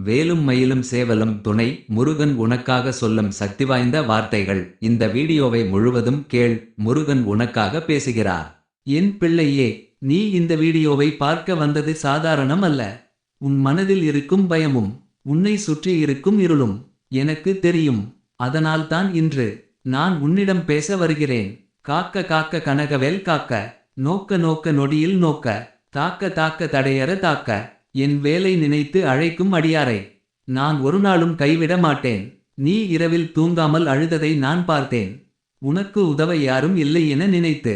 வேலும் மயிலும் சேவலும் துணை. முருகன் உனக்காக சொல்லும் சக்தி வாய்ந்த வார்த்தைகள். இந்த வீடியோவை முழுவதும் கேள். முருகன் உனக்காக பேசுகிறார். என் பிள்ளையே, நீ இந்த வீடியோவை பார்க்க வந்தது சாதாரணம் அல்ல. உன் மனதில் இருக்கும் பயமும் உன்னை சுற்றி இருக்கும் இருளும் எனக்கு தெரியும். அதனால்தான் இன்று நான் உன்னிடம் பேச வருகிறேன். காக்க காக்க கனகவேல் காக்க, நோக்க நோக்க நொடியில் நோக்க, தாக்க தாக்க தடையற தாக்க, என் வேலை நினைத்து அழைக்கும் அடியாரை நான் ஒரு நாளும் கைவிட மாட்டேன். நீ இரவில் தூங்காமல் அழுததை நான் பார்த்தேன். உனக்கு உதவ யாரும் இல்லை என நினைத்து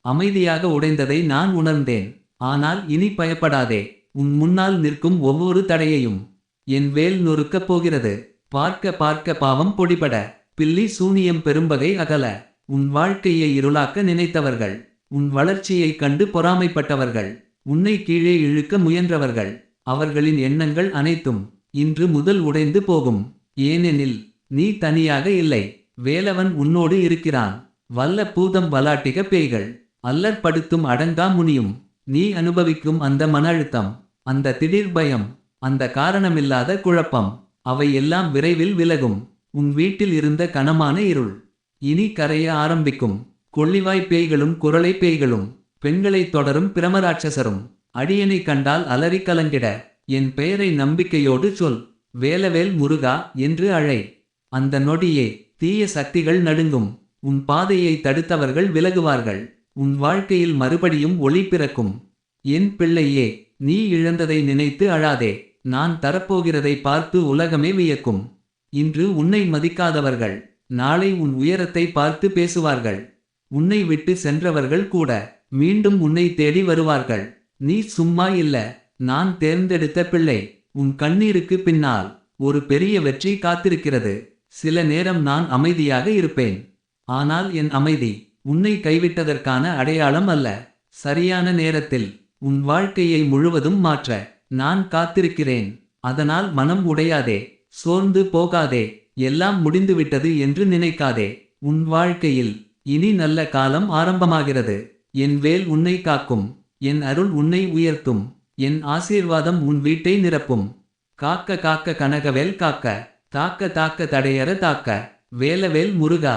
அமைதியாக உடைந்ததை நான் உணர்ந்தேன். ஆனால் இனி பயப்படாதே. உன் முன்னால் நிற்கும் ஒவ்வொரு தடையையும் என் வேல் நொறுக்கப் போகிறது. பார்க்க பார்க்க பாவம் பொடிபட, பில்லி சூனியம் பெரும்பகை அகல, உன் வாழ்க்கையை இருளாக்க நினைத்தவர்கள், உன் வளர்ச்சியைக் கண்டு பொறாமைப்பட்டவர்கள், உன்னை கீழே இழுக்க முயன்றவர்கள், அவர்களின் எண்ணங்கள் அனைத்தும் இன்று முதல் உடைந்து போகும். ஏனெனில் நீ தனியாக இல்லை. வேலவன் உன்னோடு இருக்கிறான். வல்ல பூதம் வலாட்டிக பேய்கள் அல்லற்படுத்தும் அடங்கா முனியும். நீ அனுபவிக்கும் அந்த மன அழுத்தம், அந்த திடீர் பயம், அந்த காரணமில்லாத குழப்பம், அவை எல்லாம் விரைவில் விலகும். உன் வீட்டில் இருந்த கனமான இருள் இனி கரைய ஆரம்பிக்கும். கொள்ளிவாய் பேய்களும் குரலை பேய்களும், பெண்களைத் தொடரும் பிரமராட்சசரும் அடியனை கண்டால் அலறி கலங்கிட, என் பெயரை நம்பிக்கையோடு சொல். வேலவேல் முருகா என்று அழை. அந்த நொடியே தீய சக்திகள் நடுங்கும். உன் பாதையை தடுத்தவர்கள் விலகுவார்கள். உன் வாழ்க்கையில் மறுபடியும் ஒளி பிறக்கும். என் பிள்ளையே, நீ இழந்ததை நினைத்து அழாதே. நான் தரப்போகிறதை பார்த்து உலகமே வியக்கும். இன்று உன்னை மதிக்காதவர்கள் நாளை உன் உயரத்தை பார்த்து பேசுவார்கள். உன்னை விட்டு சென்றவர்கள் கூட மீண்டும் உன்னை தேடி வருவார்கள். நீ சும்மா இல்ல. நான் தேர்ந்தெடுத்த பிள்ளை. உன் கண்ணீருக்கு பின்னால் ஒரு பெரிய வெற்றி காத்திருக்கிறது. சில நேரம் நான் அமைதியாக இருப்பேன். ஆனால் என் அமைதி உன்னை கைவிட்டதற்கான அடையாளம் அல்ல. சரியான நேரத்தில் உன் வாழ்க்கையை முழுவதும் மாற்ற நான் காத்திருக்கிறேன். அதனால் மனம் உடையாதே, சோர்ந்து போகாதே. எல்லாம் முடிந்துவிட்டது என்று நினைக்காதே. உன் வாழ்க்கையில் இனி நல்ல காலம் ஆரம்பமாகிறது. என் வேல் உன்னை காக்கும். என் அருள் உன்னை உயர்த்தும். என் ஆசீர்வாதம் உன் வீட்டை நிரப்பும். காக்க காக்க கனகவேல் காக்க, தாக்க தாக்க தடையற தாக்க, வேலவேல் முருகா.